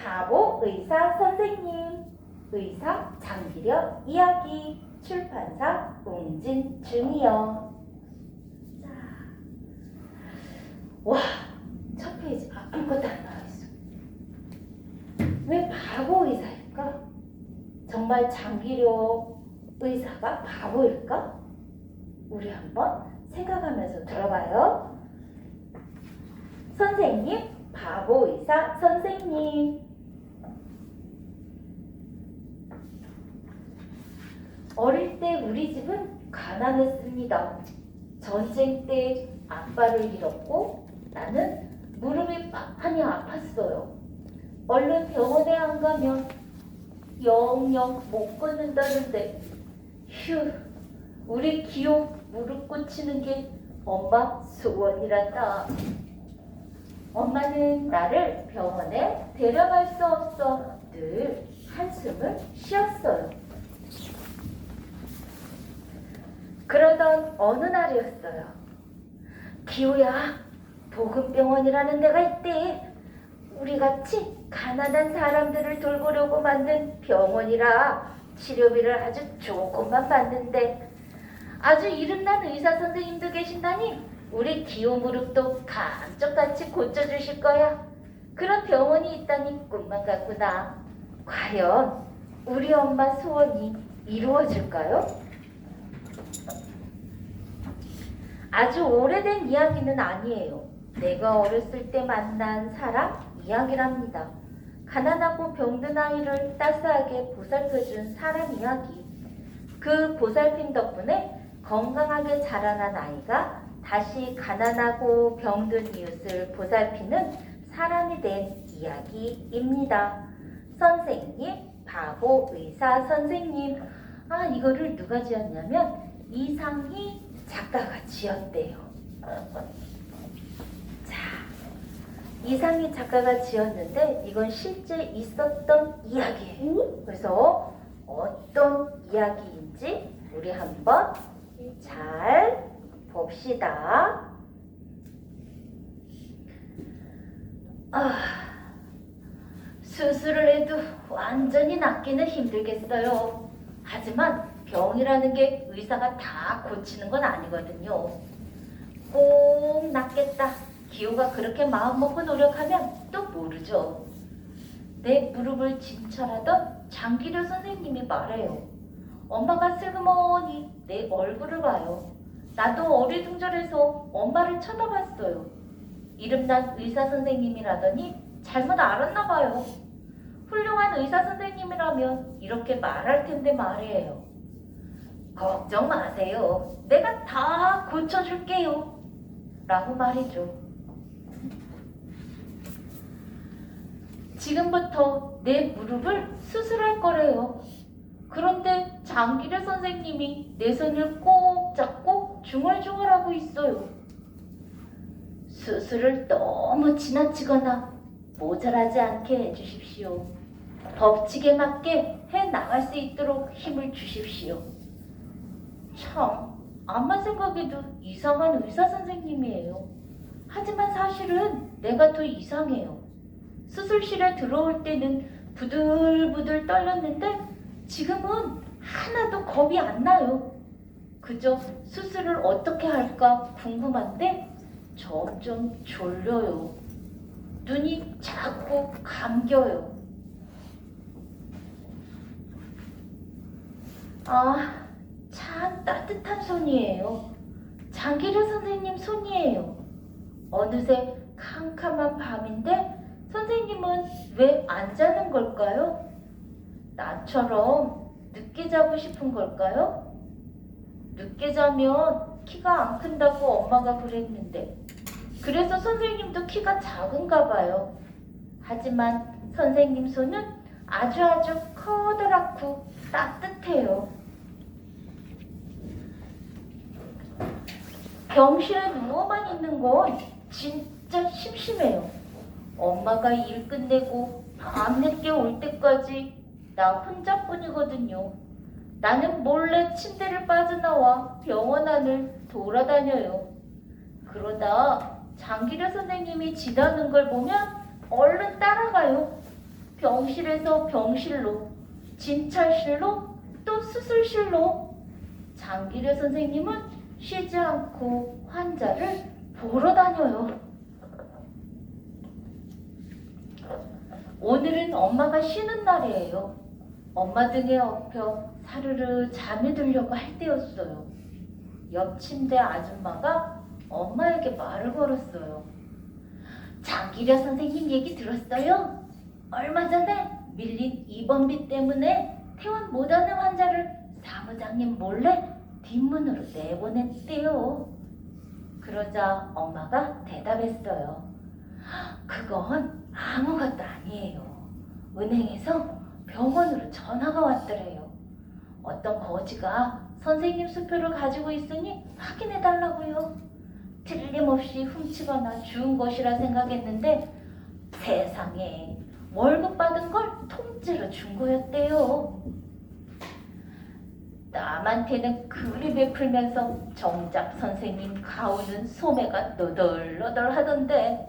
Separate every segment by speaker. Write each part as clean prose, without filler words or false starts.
Speaker 1: 바보 의사 선생님, 의사 장기력 이야기, 출판사 웅진 주니어. 자, 와, 첫 페이지 아무것도 안 나와있어. 왜 바보 의사일까? 정말 장기력 의사가 바보일까? 우리 한번 생각하면서 들어봐요. 선생님, 바보 의사 선생님. 어릴 때 우리 집은 가난했습니다. 전쟁 때 아빠를 잃었고 나는 무릎이 많이 아팠어요. 얼른 병원에 안 가면 영영 못 걷는다는데 휴, 우리 기호 무릎 고치는 게 엄마 소원이란다. 엄마는 나를 병원에 데려갈 수 없어 늘 한숨을 쉬었어요. 그러던 어느 날이었어요. 기호야, 복음병원이라는 데가 있대. 우리같이 가난한 사람들을 돌보려고 만든 병원이라 치료비를 아주 조금만 받는데 아주 이름난 의사 선생님도 계신다니 우리 기호 무릎도 감쪽같이 고쳐주실 거야. 그런 병원이 있다니 꿈만 같구나. 과연 우리 엄마 소원이 이루어질까요? 아주 오래된 이야기는 아니에요. 내가 어렸을 때 만난 사람 이야기랍니다. 가난하고 병든 아이를 따스하게 보살펴준 사람 이야기. 그 보살핌 덕분에 건강하게 자라난 아이가 다시 가난하고 병든 이웃을 보살피는 사람이 된 이야기입니다. 선생님, 바보 의사 선생님. 이거를 누가 지었냐면 이상희 작가가 지었대요. 자, 이상희 작가가 지었는데 이건 실제 있었던 이야기예요. 그래서 어떤 이야기인지 우리 한번 잘 봅시다. 수술을 해도 완전히 낫기는 힘들겠어요. 하지만 병이라는 게 의사가 다 고치는 건 아니거든요. 꼭 낫겠다. 기호가 그렇게 마음먹고 노력하면 또 모르죠. 내 무릎을 진찰하던 장기려 선생님이 말해요. 엄마가 슬그머니 내 얼굴을 봐요. 나도 어리둥절해서 엄마를 쳐다봤어요. 이름난 의사 선생님이라더니 잘못 알았나 봐요. 훌륭한 의사 선생님이라면 이렇게 말할 텐데 말이에요. 걱정 마세요. 내가 다 고쳐줄게요. 라고 말이죠. 지금부터 내 무릎을 수술할 거래요. 그런데 장기려 선생님이 내 손을 꼭 잡고 중얼중얼하고 있어요. 수술을 너무 지나치거나 모자라지 않게 해주십시오. 법칙에 맞게 해나갈 수 있도록 힘을 주십시오. 참, 암만 생각해도 이상한 의사 선생님이에요. 하지만 사실은 내가 더 이상해요. 수술실에 들어올 때는 부들부들 떨렸는데 지금은 하나도 겁이 안 나요. 그저 수술을 어떻게 할까 궁금한데 점점 졸려요. 눈이 자꾸 감겨요. 참 따뜻한 손이에요. 장기려 선생님 손이에요. 어느새 캄캄한 밤인데 선생님은 왜 안 자는 걸까요? 나처럼 늦게 자고 싶은 걸까요? 늦게 자면 키가 안 큰다고 엄마가 그랬는데 그래서 선생님도 키가 작은가 봐요. 하지만 선생님 손은 아주 커다랗고 따뜻해요. 병실에 누워만 있는 건 진짜 심심해요. 엄마가 일 끝내고 밤늦게 올 때까지 나 혼자뿐이거든요. 나는 몰래 침대를 빠져나와 병원 안을 돌아다녀요. 그러다 장기려 선생님이 지나는 걸 보면 얼른 따라가요. 병실에서 병실로, 진찰실로, 또 수술실로. 장기려 선생님은 쉬지 않고 환자를 보러 다녀요. 오늘은 엄마가 쉬는 날이에요. 엄마 등에 엎여 사르르 잠이 들려고 할 때였어요. 옆 침대 아줌마가 엄마에게 말을 걸었어요. 장기려 선생님 얘기 들었어요? 얼마 전에 밀린 입원비 때문에 퇴원 못하는 환자를 사무장님 몰래 뒷문으로 내보냈대요. 그러자 엄마가 대답했어요. 그건 아무것도 아니에요. 은행에서 병원으로 전화가 왔더래요. 어떤 거지가 선생님 수표를 가지고 있으니 확인해달라고요. 틀림없이 훔치거나 주운 것이라 생각했는데 세상에 월급 받은 걸 통째로 준 거였대요. 남한테는 그리 베풀면서 정작 선생님 가오는 소매가 너덜너덜 하던데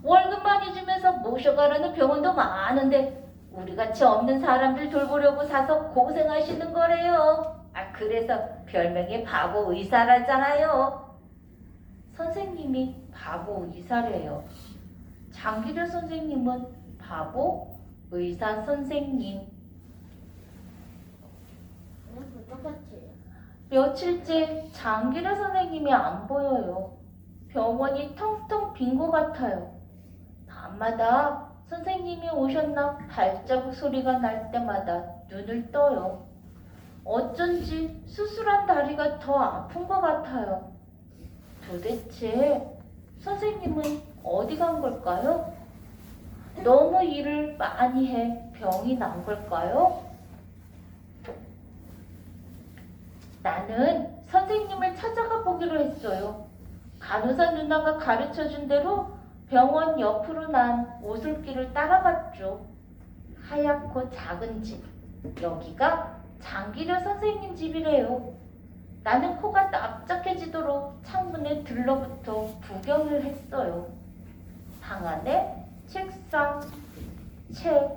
Speaker 1: 월급 많이 주면서 모셔가라는 병원도 많은데 우리같이 없는 사람들 돌보려고 사서 고생하시는 거래요. 그래서 별명이 바보 의사라잖아요. 선생님이 바보 의사래요. 장기려 선생님은 바보 의사 선생님.
Speaker 2: 똑같지.
Speaker 1: 며칠째 장기려 선생님이 안 보여요. 병원이 텅텅 빈 것 같아요. 밤마다 선생님이 오셨나 발자국 소리가 날 때마다 눈을 떠요. 어쩐지 수술한 다리가 더 아픈 것 같아요. 도대체 선생님은 어디 간 걸까요? 너무 일을 많이 해 병이 난 걸까요? 나는 선생님을 찾아가 보기로 했어요. 간호사 누나가 가르쳐준 대로 병원 옆으로 난 오솔길을 따라갔죠. 하얗고 작은 집, 여기가 장기려 선생님 집이래요. 나는 코가 납작해지도록 창문에 들러붙어 구경을 했어요. 방 안에 책상, 책,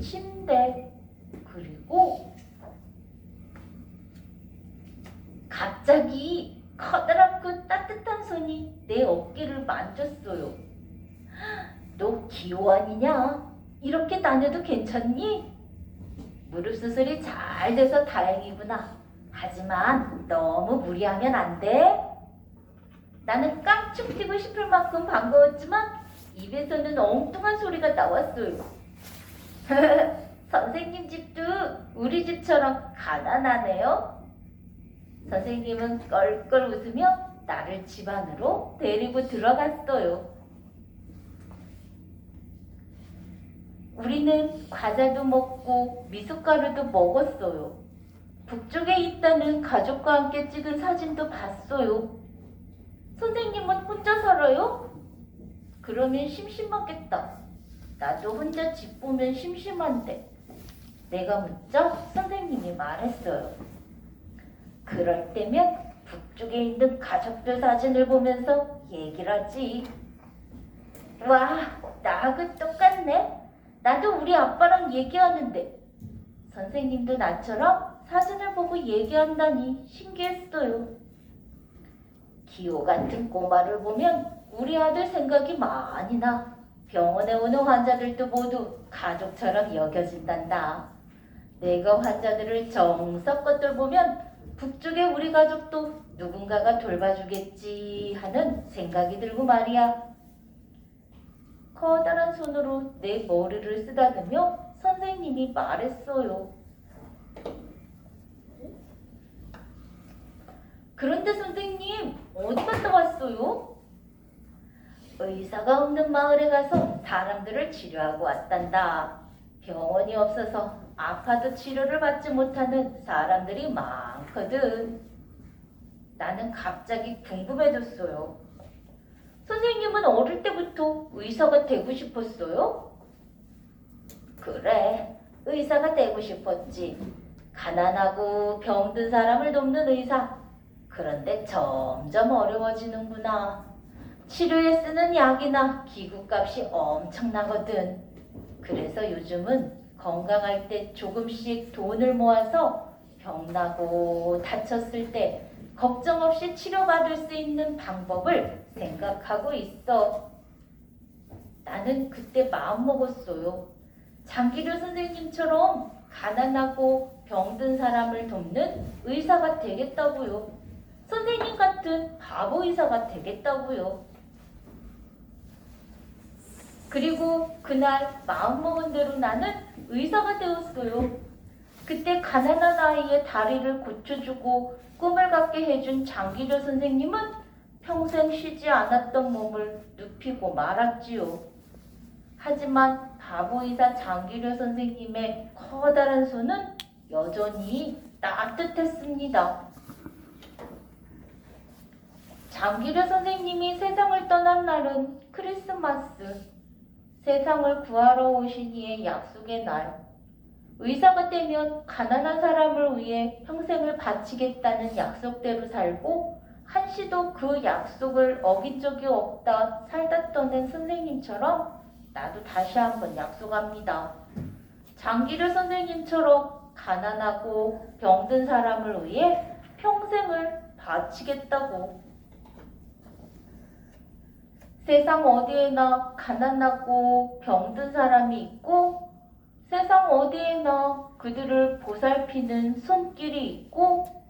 Speaker 1: 침대, 그리고 갑자기 커다랗고 따뜻한 손이 내 어깨를 만졌어요. 너 기호 아니냐? 이렇게 다녀도 괜찮니? 무릎 수술이 잘 돼서 다행이구나. 하지만 너무 무리하면 안 돼. 나는 깡충 뛰고 싶을 만큼 반가웠지만 입에서는 엉뚱한 소리가 나왔어요. 선생님 집도 우리 집처럼 가난하네요. 선생님은 껄껄 웃으며 나를 집 안으로 데리고 들어갔어요. 우리는 과자도 먹고 미숫가루도 먹었어요. 북쪽에 있다는 가족과 함께 찍은 사진도 봤어요. 선생님은 혼자 살아요? 그러면 심심하겠다. 나도 혼자 집 보면 심심한데. 내가 묻자 선생님이 말했어요. 그럴 때면 북쪽에 있는 가족들 사진을 보면서 얘기를 하지. 와, 나하고 똑같네. 나도 우리 아빠랑 얘기하는데. 선생님도 나처럼 사진을 보고 얘기한다니 신기했어요. 기호 같은 꼬마를 보면 우리 아들 생각이 많이 나. 병원에 오는 환자들도 모두 가족처럼 여겨진단다. 내가 환자들을 정성껏 돌보면 북쪽의 우리 가족도 누군가가 돌봐주겠지 하는 생각이 들고 말이야. 커다란 손으로 내 머리를 쓰다듬며 선생님이 말했어요. 그런데 선생님, 어디 갔다 왔어요? 의사가 없는 마을에 가서 사람들을 치료하고 왔단다. 병원이 없어서 아파도 치료를 받지 못하는 사람들이 많거든. 나는 갑자기 궁금해졌어요. 선생님은 어릴 때부터 의사가 되고 싶었어요? 그래, 의사가 되고 싶었지. 가난하고 병든 사람을 돕는 의사. 그런데 점점 어려워지는구나. 치료에 쓰는 약이나 기구값이 엄청나거든. 그래서 요즘은 건강할 때 조금씩 돈을 모아서 병나고 다쳤을 때 걱정 없이 치료받을 수 있는 방법을 생각하고 있어. 나는 그때 마음먹었어요. 장기료 선생님처럼 가난하고 병든 사람을 돕는 의사가 되겠다고요. 선생님 같은 바보 의사가 되겠다고요. 그리고 그날 마음먹은 대로 나는 의사가 되었어요. 그때 가난한 아이의 다리를 고쳐주고 꿈을 갖게 해준 장기료 선생님은 평생 쉬지 않았던 몸을 눕히고 말았지요. 하지만 바보이사 장기료 선생님의 커다란 손은 여전히 따뜻했습니다. 장기료 선생님이 세상을 떠난 날은 크리스마스. 세상을 구하러 오신 이의 약속의 날. 의사가 되면 가난한 사람을 위해 평생을 바치겠다는 약속대로 살고 한시도 그 약속을 어긴 적이 없다 살다 떠낸 선생님처럼 나도 다시 한번 약속합니다. 장기료 선생님처럼 가난하고 병든 사람을 위해 평생을 바치겠다고. 세상 어디에나 가난하고 병든 사람이 있고 세상 어디에나 그들을 보살피는 손길이 있고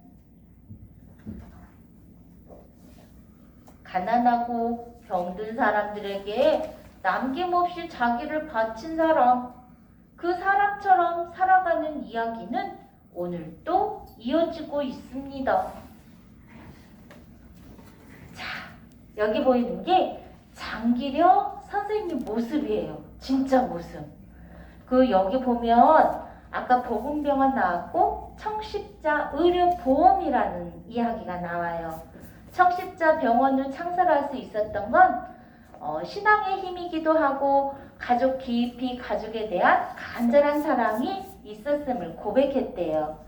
Speaker 1: 가난하고 병든 사람들에게 남김없이 자기를 바친 사람, 그 사람처럼 살아가는 이야기는 오늘 또 이어지고 있습니다. 자, 여기 보이는 게 장기려 선생님 모습이에요. 진짜 모습. 그 여기 보면 아까 보건병원 나왔고 청십자 의료보험이라는 이야기가 나와요. 청십자 병원을 창설할 수 있었던 건 신앙의 힘이기도 하고 가족 깊이 가족에 대한 간절한 사랑이 있었음을 고백했대요.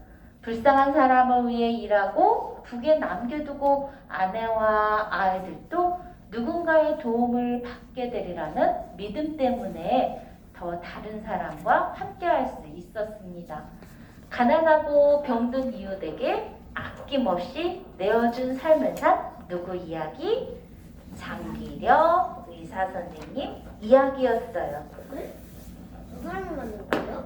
Speaker 1: 불쌍한 사람을 위해 일하고 북에 남겨두고 아내와 아이들도 누군가의 도움을 받게 되리라는 믿음 때문에 더 다른 사람과 함께할 수 있었습니다. 가난하고 병든 이웃에게 아낌없이 내어준 삶을 산 누구 이야기? 장기려 의사 선생님 이야기였어요.
Speaker 2: 그 사람을 만든 거예요?